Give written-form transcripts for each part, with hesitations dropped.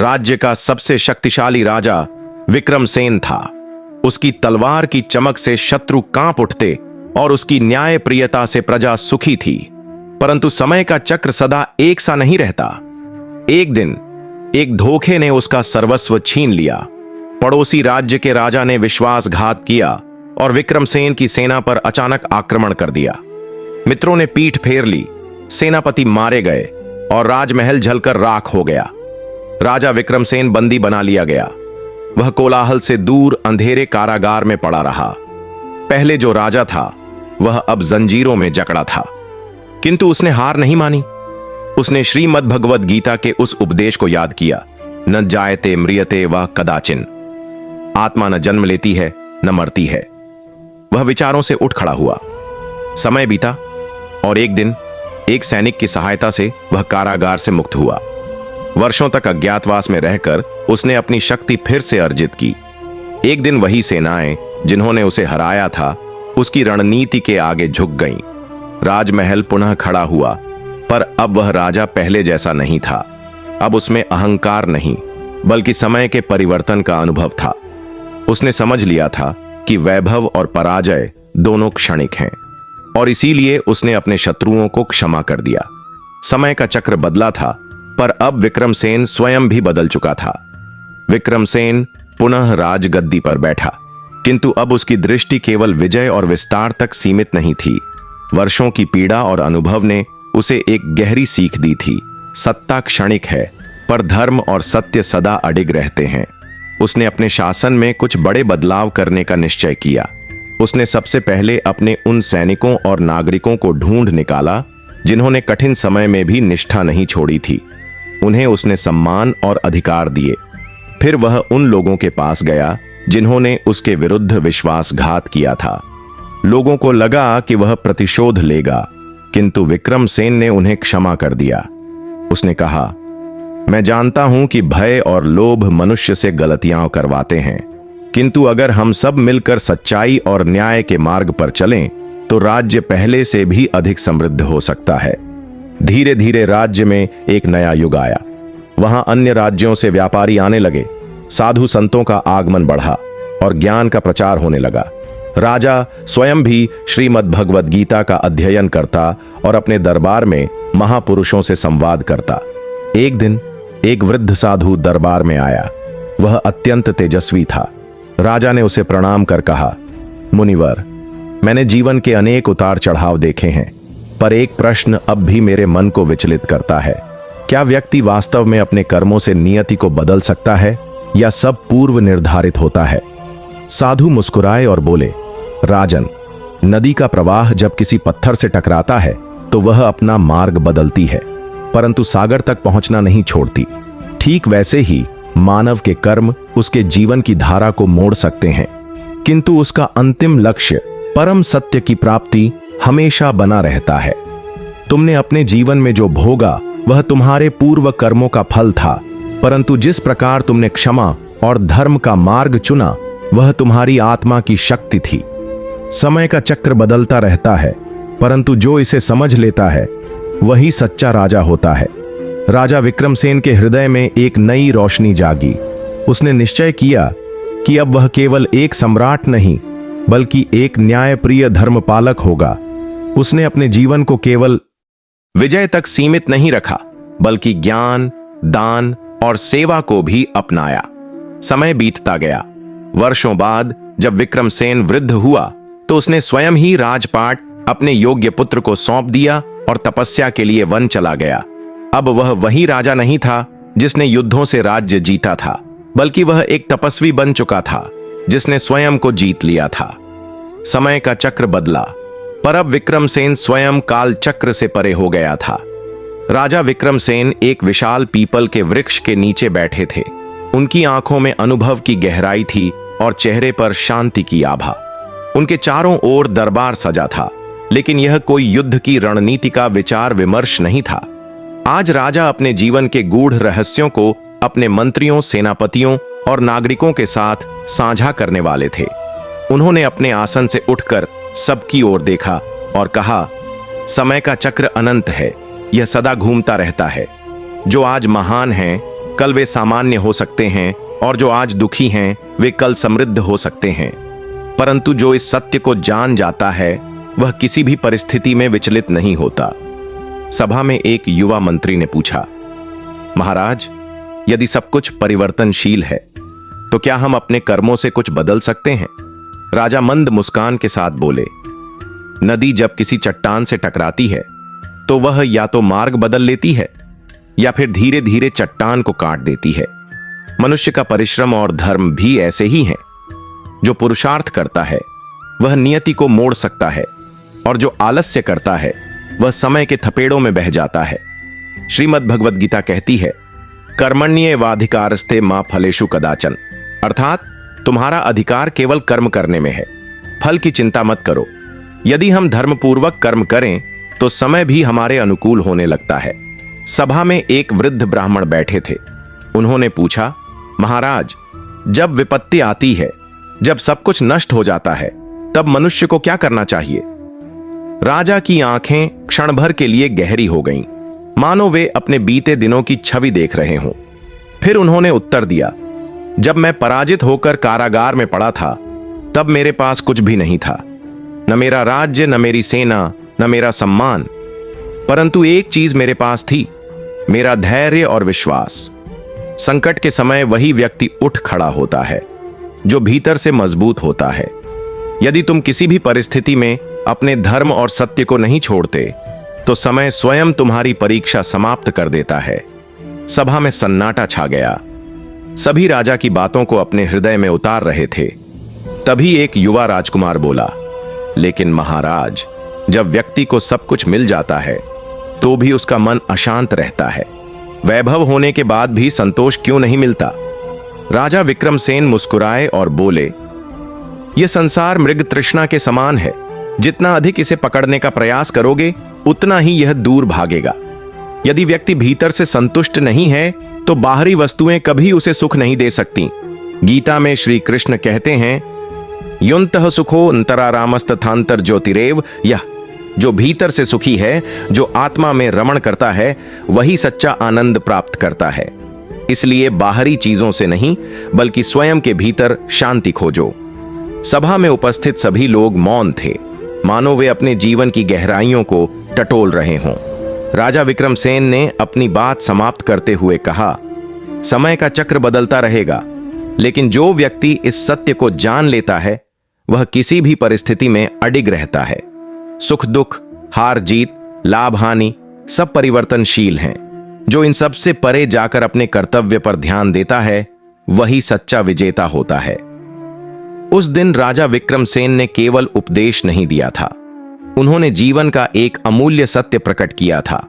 राज्य का सबसे शक्तिशाली राजा विक्रमसेन था। उसकी तलवार की चमक से शत्रु कांप उठते और उसकी न्यायप्रियता से प्रजा सुखी थी। परंतु समय का चक्र सदा एक सा नहीं रहता। एक दिन एक धोखे ने उसका सर्वस्व छीन लिया। पड़ोसी राज्य के राजा ने विश्वासघात किया और विक्रमसेन की सेना पर अचानक आक्रमण कर दिया। मित्रों ने पीठ फेर ली, सेनापति मारे गए और राजमहल जलकर राख हो गया। राजा विक्रमसेन बंदी बना लिया गया। वह कोलाहल से दूर अंधेरे कारागार में पड़ा रहा। पहले जो राजा था वह अब जंजीरों में जकड़ा था, किंतु उसने हार नहीं मानी। उसने श्रीमद् भगवद गीता के उस उपदेश को याद किया, न जायते म्रियते व कदाचिन। आत्मा न जन्म लेती है न मरती है। वह विचारों से उठ खड़ा हुआ। समय बीता और एक दिन एक सैनिक की सहायता से वह कारागार से मुक्त हुआ। वर्षों तक अज्ञातवास में रहकर उसने अपनी शक्ति फिर से अर्जित की। एक दिन वही सेनाएं जिन्होंने उसे हराया था उसकी रणनीति के आगे झुक गईं। राजमहल पुनः खड़ा हुआ, पर अब वह राजा पहले जैसा नहीं था। अब उसमें अहंकार नहीं बल्कि समय के परिवर्तन का अनुभव था। उसने समझ लिया था कि वैभव और पराजय दोनों क्षणिक हैं और इसीलिए उसने अपने शत्रुओं को क्षमा कर दिया। समय का चक्र बदला था, पर अब विक्रमसेन स्वयं भी बदल चुका था। विक्रमसेन पुनः राजगद्दी पर बैठा, किंतु अब उसकी दृष्टि केवल विजय और विस्तार तक सीमित नहीं थी। वर्षों की पीड़ा और अनुभव ने उसे एक गहरी सीख दी थी। सत्ता क्षणिक है, पर धर्म और सत्य सदा अडिग रहते हैं। उसने अपने शासन में कुछ बड़े बदलाव करने का निश्चय किया। उसने सबसे पहले अपने उन सैनिकों और नागरिकों को ढूंढ निकाला जिन्होंने कठिन समय में भी निष्ठा नहीं छोड़ी थी। उन्हें उसने सम्मान और अधिकार दिए। फिर वह उन लोगों के पास गया जिन्होंने उसके विरुद्ध विश्वासघात किया था। लोगों को लगा कि वह प्रतिशोध लेगा, किंतु विक्रमसेन ने उन्हें क्षमा कर दिया। उसने कहा, मैं जानता हूं कि भय और लोभ मनुष्य से गलतियां करवाते हैं, किंतु अगर हम सब मिलकर सच्चाई और न्याय के मार्ग पर चलें तो राज्य पहले से भी अधिक समृद्ध हो सकता है। धीरे धीरे राज्य में एक नया युग आया। वहां अन्य राज्यों से व्यापारी आने लगे, साधु संतों का आगमन बढ़ा और ज्ञान का प्रचार होने लगा। राजा स्वयं भी श्रीमद् भगवद गीता का अध्ययन करता और अपने दरबार में महापुरुषों से संवाद करता। एक दिन एक वृद्ध साधु दरबार में आया। वह अत्यंत तेजस्वी था। राजा ने उसे प्रणाम कर कहा, मुनिवर, मैंने जीवन के अनेक उतार चढ़ाव देखे हैं, पर एक प्रश्न अब भी मेरे मन को विचलित करता है। क्या व्यक्ति वास्तव में अपने कर्मों से नियति को बदल सकता है या सब पूर्व निर्धारित होता है? साधु मुस्कुराए और बोले, राजन, नदी का प्रवाह जब किसी पत्थर से टकराता है तो वह अपना मार्ग बदलती है, परंतु सागर तक पहुंचना नहीं छोड़ती। ठीक वैसे ही मानव के कर्म उसके जीवन की धारा को मोड़ सकते हैं, किंतु उसका अंतिम लक्ष्य परम सत्य की प्राप्ति हमेशा बना रहता है। तुमने अपने जीवन में जो भोगा वह तुम्हारे पूर्व कर्मों का फल था, परंतु जिस प्रकार तुमने क्षमा और धर्म का मार्ग चुना वह तुम्हारी आत्मा की शक्ति थी। समय का चक्र बदलता रहता है, परंतु जो इसे समझ लेता है वही सच्चा राजा होता है। राजा विक्रमसेन के हृदय में एक नई रोशनी जागी। उसने निश्चय किया कि अब वह केवल एक सम्राट नहीं बल्कि एक न्यायप्रिय धर्मपालक होगा। उसने अपने जीवन को केवल विजय तक सीमित नहीं रखा, बल्कि ज्ञान, दान और सेवा को भी अपनाया। समय बीतता गया। वर्षों बाद जब विक्रमसेन वृद्ध हुआ तो उसने स्वयं ही राजपाट अपने योग्य पुत्र को सौंप दिया और तपस्या के लिए वन चला गया। अब वह वही राजा नहीं था जिसने युद्धों से राज्य जीता था, बल्कि वह एक तपस्वी बन चुका था जिसने स्वयं को जीत लिया था। समय का चक्र बदला, पर अब विक्रमसेन स्वयं काल चक्र से परे हो गया था। राजा विक्रमसेन एक विशाल पीपल के वृक्ष के नीचे बैठे थे। उनकी आंखों में अनुभव की गहराई थी और चेहरे पर शांति की आभा। उनके चारों ओर दरबार सजा था, लेकिन यह कोई युद्ध की रणनीति का विचार विमर्श नहीं था। आज राजा अपने जीवन के गूढ़ रहस्यों को अपने मंत्रियों, सेनापतियों और नागरिकों के साथ साझा करने वाले थे। उन्होंने अपने आसन से उठकर सबकी ओर देखा और कहा, समय का चक्र अनंत है, यह सदा घूमता रहता है। जो आज महान हैं कल वे सामान्य हो सकते हैं और जो आज दुखी हैं वे कल समृद्ध हो सकते हैं। परंतु जो इस सत्य को जान जाता है वह किसी भी परिस्थिति में विचलित नहीं होता। सभा में एक युवा मंत्री ने पूछा, महाराज, यदि सब कुछ परिवर्तनशील है तो क्या हम अपने कर्मों से कुछ बदल सकते हैं? राजा मंद मुस्कान के साथ बोले, नदी जब किसी चट्टान से टकराती है तो वह या तो मार्ग बदल लेती है या फिर धीरे धीरे चट्टान को काट देती है। मनुष्य का परिश्रम और धर्म भी ऐसे ही हैं। जो पुरुषार्थ करता है वह नियति को मोड़ सकता है और जो आलस्य करता है वह समय के थपेड़ों में बह जाता है। श्रीमद् भगवद गीता कहती है, कर्मण्येवाधिकारस्ते मा फलेषु कदाचन, अर्थात तुम्हारा अधिकार केवल कर्म करने में है, फल की चिंता मत करो। यदि हम धर्मपूर्वक कर्म करें तो समय भी हमारे अनुकूल होने लगता है। सभा में एक वृद्ध ब्राह्मण बैठे थे। उन्होंने पूछा, महाराज, जब विपत्ति आती है, जब सब कुछ नष्ट हो जाता है, तब मनुष्य को क्या करना चाहिए? राजा की आंखें क्षण भर के लिए गहरी हो गईं, मानो वे अपने बीते दिनों की छवि देख रहे हों। फिर उन्होंने उत्तर दिया, जब मैं पराजित होकर कारागार में पड़ा था तब मेरे पास कुछ भी नहीं था, न मेरा राज्य, न मेरी सेना, न मेरा सम्मान, परंतु एक चीज मेरे पास थी, मेरा धैर्य और विश्वास। संकट के समय वही व्यक्ति उठ खड़ा होता है जो भीतर से मजबूत होता है। यदि तुम किसी भी परिस्थिति में अपने धर्म और सत्य को नहीं छोड़ते तो समय स्वयं तुम्हारी परीक्षा समाप्त कर देता है। सभा में सन्नाटा छा गया। सभी राजा की बातों को अपने हृदय में उतार रहे थे। तभी एक युवा राजकुमार बोला, लेकिन महाराज, जब व्यक्ति को सब कुछ मिल जाता है तो भी उसका मन अशांत रहता है। वैभव होने के बाद भी संतोष क्यों नहीं मिलता? राजा विक्रमसेन मुस्कुराए और बोले, यह संसार मृग तृष्णा के समान है। जितना अधिक इसे पकड़ने का प्रयास करोगे उतना ही यह दूर भागेगा। यदि व्यक्ति भीतर से संतुष्ट नहीं है तो बाहरी वस्तुएं कभी उसे सुख नहीं दे सकती। गीता में श्री कृष्ण कहते हैं, युन्तः सुखो अंतरारामस्तथांतर ज्योतिरेव यह, जो भीतर से सुखी है, जो आत्मा में रमण करता है, वही सच्चा आनंद प्राप्त करता है। इसलिए बाहरी चीजों से नहीं बल्कि स्वयं के भीतर शांति खोजो। सभा में उपस्थित सभी लोग मौन थे, मानो वे अपने जीवन की गहराइयों को टटोल रहे हों। राजा विक्रमसेन ने अपनी बात समाप्त करते हुए कहा, समय का चक्र बदलता रहेगा, लेकिन जो व्यक्ति इस सत्य को जान लेता है वह किसी भी परिस्थिति में अडिग रहता है। सुख दुख, हार जीत, लाभ हानि सब परिवर्तनशील हैं। जो इन सब से परे जाकर अपने कर्तव्य पर ध्यान देता है वही सच्चा विजेता होता है। उस दिन राजा विक्रमसेन ने केवल उपदेश नहीं दिया था, उन्होंने जीवन का एक अमूल्य सत्य प्रकट किया था।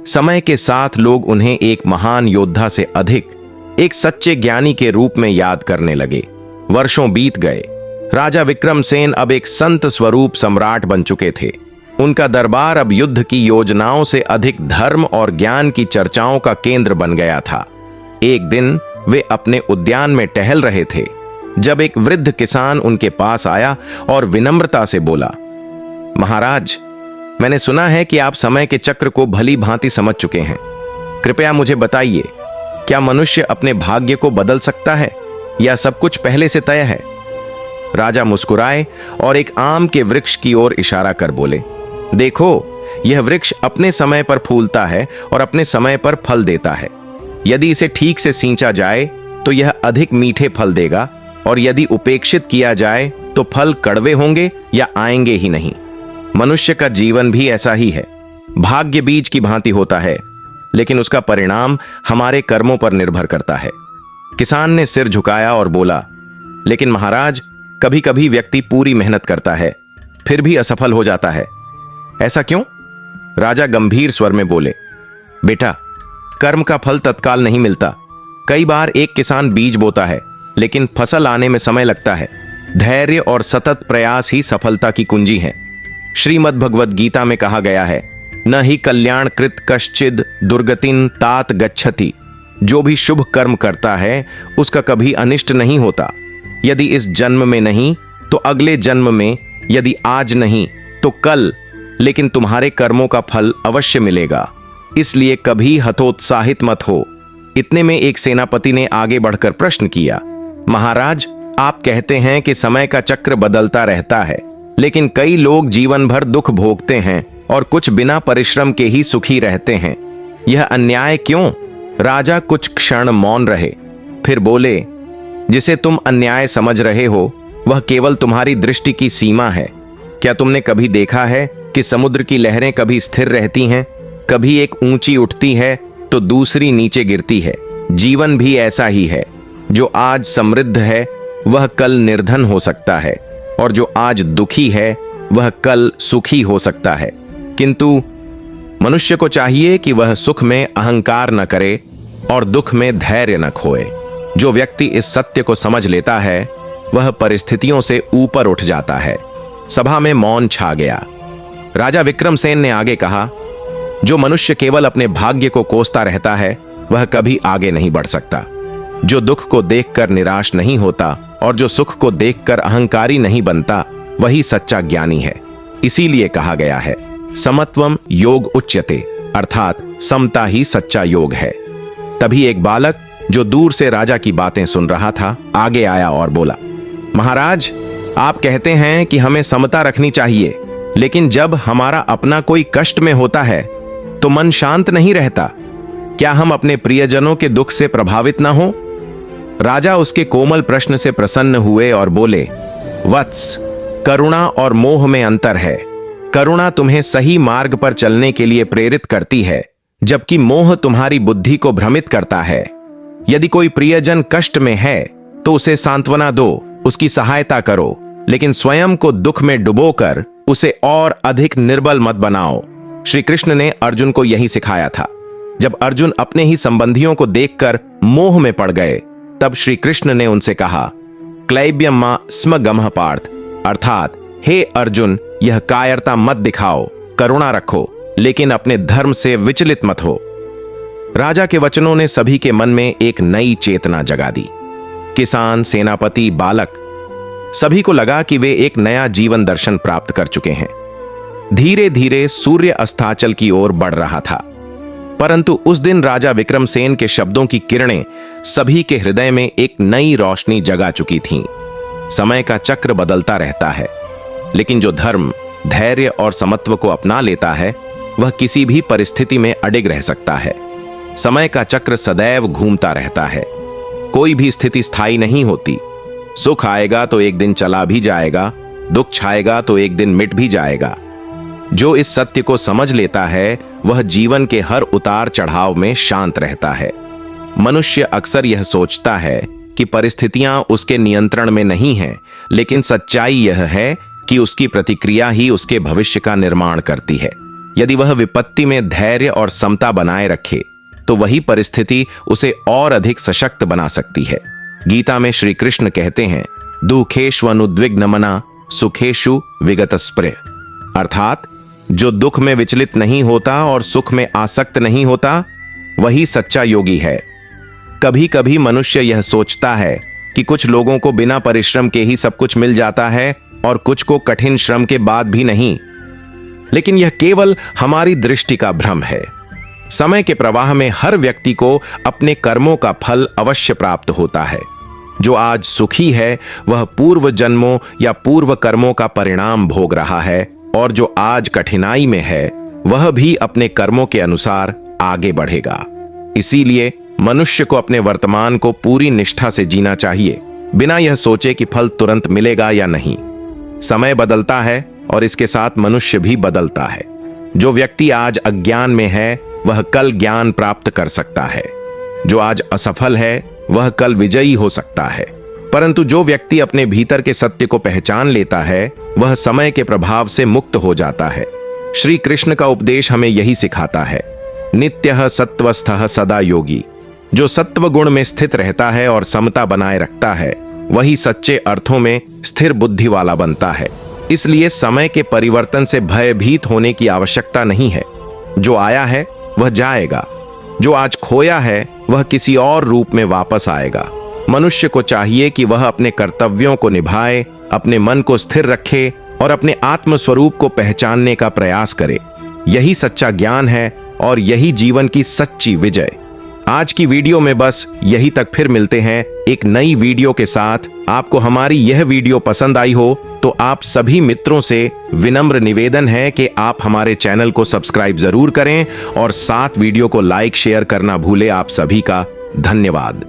समय के साथ लोग उन्हें एक महान योद्धा से अधिक एक सच्चे ज्ञानी के रूप में याद करने लगे। वर्षों बीत गए। राजा विक्रमसेन अब एक संत स्वरूप सम्राट बन चुके थे। उनका दरबार अब युद्ध की योजनाओं से अधिक धर्म और ज्ञान की चर्चाओं का केंद्र बन गया था। एक दिन वे अपने उद्यान में टहल रहे थे जब एक वृद्ध किसान उनके पास आया और विनम्रता से बोला, महाराज, मैंने सुना है कि आप समय के चक्र को भली भांति समझ चुके हैं। कृपया मुझे बताइए, क्या मनुष्य अपने भाग्य को बदल सकता है या सब कुछ पहले से तय है? राजा मुस्कुराए और एक आम के वृक्ष की ओर इशारा कर बोले, देखो, यह वृक्ष अपने समय पर फूलता है और अपने समय पर फल देता है। यदि इसे ठीक से सींचा जाए तो यह अधिक मीठे फल देगा और यदि उपेक्षित किया जाए तो फल कड़वे होंगे या आएंगे ही नहीं। मनुष्य का जीवन भी ऐसा ही है। भाग्य बीज की भांति होता है, लेकिन उसका परिणाम हमारे कर्मों पर निर्भर करता है। किसान ने सिर झुकाया और बोला, लेकिन महाराज, कभी कभी व्यक्ति पूरी मेहनत करता है फिर भी असफल हो जाता है, ऐसा क्यों? राजा गंभीर स्वर में बोले, बेटा, कर्म का फल तत्काल नहीं मिलता। कई बार एक किसान बीज बोता है लेकिन फसल आने में समय लगता है। धैर्य और सतत प्रयास ही सफलता की कुंजी है। श्रीमद् भगवद गीता में कहा गया है, न ही कल्याण कृत कश्चिद दुर्गतिन तात गच्छति। जो भी शुभ कर्म करता है उसका कभी अनिष्ट नहीं होता। यदि इस जन्म में नहीं तो अगले जन्म में, यदि आज नहीं तो कल, लेकिन तुम्हारे कर्मों का फल अवश्य मिलेगा। इसलिए कभी हतोत्साहित मत हो। इतने में एक सेनापति ने आगे बढ़कर प्रश्न किया, महाराज, आप कहते हैं कि समय का चक्र बदलता रहता है, लेकिन कई लोग जीवन भर दुख भोगते हैं और कुछ बिना परिश्रम के ही सुखी रहते हैं। यह अन्याय क्यों? राजा कुछ क्षण मौन रहे, फिर बोले, जिसे तुम अन्याय समझ रहे हो वह केवल तुम्हारी दृष्टि की सीमा है। क्या तुमने कभी देखा है कि समुद्र की लहरें कभी स्थिर रहती हैं? कभी एक ऊंची उठती है तो दूसरी नीचे गिरती है। जीवन भी ऐसा ही है। जो आज समृद्ध है वह कल निर्धन हो सकता है, और जो आज दुखी है वह कल सुखी हो सकता है। किंतु मनुष्य को चाहिए कि वह सुख में अहंकार न करे और दुख में धैर्य न खोए। जो व्यक्ति इस सत्य को समझ लेता है वह परिस्थितियों से ऊपर उठ जाता है। सभा में मौन छा गया। राजा विक्रमसेन ने आगे कहा, जो मनुष्य केवल अपने भाग्य को कोसता रहता है वह कभी आगे नहीं बढ़ सकता। जो दुख को देखकर निराश नहीं होता और जो सुख को देखकर अहंकारी नहीं बनता वही सच्चा ज्ञानी है। इसीलिए कहा गया है, समत्वम योग उच्यते, अर्थात समता ही सच्चा योग है। तभी एक बालक जो दूर से राजा की बातें सुन रहा था आगे आया और बोला, महाराज, आप कहते हैं कि हमें समता रखनी चाहिए, लेकिन जब हमारा अपना कोई कष्ट में होता है तो मन शांत नहीं रहता। क्या हम अपने प्रियजनों के दुख से प्रभावित न हो? राजा उसके कोमल प्रश्न से प्रसन्न हुए और बोले, वत्स, करुणा और मोह में अंतर है। करुणा तुम्हें सही मार्ग पर चलने के लिए प्रेरित करती है, जबकि मोह तुम्हारी बुद्धि को भ्रमित करता है। यदि कोई प्रियजन कष्ट में है तो उसे सांत्वना दो, उसकी सहायता करो, लेकिन स्वयं को दुख में डुबोकर उसे और अधिक निर्बल मत बनाओ। श्री कृष्ण ने अर्जुन को यही सिखाया था। जब अर्जुन अपने ही संबंधियों को देखकर मोह में पड़ गए, तब श्री कृष्ण ने उनसे कहा, क्लैब्यम स्म गमः पार्थ, अर्थात हे अर्जुन, यह कायरता मत दिखाओ, करुणा रखो, लेकिन अपने धर्म से विचलित मत हो। राजा के वचनों ने सभी के मन में एक नई चेतना जगा दी। किसान, सेनापति, बालक, सभी को लगा कि वे एक नया जीवन दर्शन प्राप्त कर चुके हैं। धीरे धीरे सूर्य अस्ताचल की ओर बढ़ रहा था, परंतु उस दिन राजा विक्रमसेन के शब्दों की किरणें सभी के हृदय में एक नई रोशनी जगा चुकी थीं। समय का चक्र बदलता रहता है, लेकिन जो धर्म, धैर्य और समत्व को अपना लेता है वह किसी भी परिस्थिति में अडिग रह सकता है। समय का चक्र सदैव घूमता रहता है। कोई भी स्थिति स्थायी नहीं होती। सुख आएगा तो एक दिन चला भी जाएगा, दुख छाएगा तो एक दिन मिट भी जाएगा। जो इस सत्य को समझ लेता है वह जीवन के हर उतार चढ़ाव में शांत रहता है। मनुष्य अक्सर यह सोचता है कि परिस्थितियां उसके नियंत्रण में नहीं हैं, लेकिन सच्चाई यह है कि उसकी प्रतिक्रिया ही उसके भविष्य का निर्माण करती है। यदि वह विपत्ति में धैर्य और समता बनाए रखे तो वही परिस्थिति उसे और अधिक सशक्त बना सकती है। गीता में श्री कृष्ण कहते हैं, दुखेषु अनुद्विग्न मना सुखेषु विगत स्पृह, अर्थात जो दुख में विचलित नहीं होता और सुख में आसक्त नहीं होता वही सच्चा योगी है। कभी कभी मनुष्य यह सोचता है कि कुछ लोगों को बिना परिश्रम के ही सब कुछ मिल जाता है और कुछ को कठिन श्रम के बाद भी नहीं, लेकिन यह केवल हमारी दृष्टि का भ्रम है। समय के प्रवाह में हर व्यक्ति को अपने कर्मों का फल अवश्य प्राप्त होता है। जो आज सुखी है वह पूर्व जन्मों या पूर्व कर्मों का परिणाम भोग रहा है, और जो आज कठिनाई में है वह भी अपने कर्मों के अनुसार आगे बढ़ेगा। इसीलिए मनुष्य को अपने वर्तमान को पूरी निष्ठा से जीना चाहिए, बिना यह सोचे कि फल तुरंत मिलेगा या नहीं। समय बदलता है और इसके साथ मनुष्य भी बदलता है। जो व्यक्ति आज अज्ञान में है वह कल ज्ञान प्राप्त कर सकता है। जो आज असफल है वह कल विजयी हो सकता है। परंतु जो व्यक्ति अपने भीतर के सत्य को पहचान लेता है वह समय के प्रभाव से मुक्त हो जाता है। श्री कृष्ण का उपदेश हमें यही सिखाता है, नित्यः सत्वस्थः सदा योगी। जो सत्व गुण में स्थित रहता है और समता बनाए रखता है वही सच्चे अर्थों में स्थिर बुद्धि वाला बनता है। इसलिए समय के परिवर्तन से भयभीत होने की आवश्यकता नहीं है। जो आया है वह जाएगा, जो आज खोया है वह किसी और रूप में वापस आएगा। मनुष्य को चाहिए कि वह अपने कर्तव्यों को निभाए, अपने मन को स्थिर रखे और अपने आत्म स्वरूप को पहचानने का प्रयास करे। यही सच्चा ज्ञान है और यही जीवन की सच्ची विजय। आज की वीडियो में बस यही तक, फिर मिलते हैं एक नई वीडियो के साथ। आपको हमारी यह वीडियो पसंद आई हो तो आप सभी मित्रों से विनम्र निवेदन है कि आप हमारे चैनल को सब्सक्राइब जरूर करें और साथ वीडियो को लाइक शेयर करना भूले। आप सभी का धन्यवाद।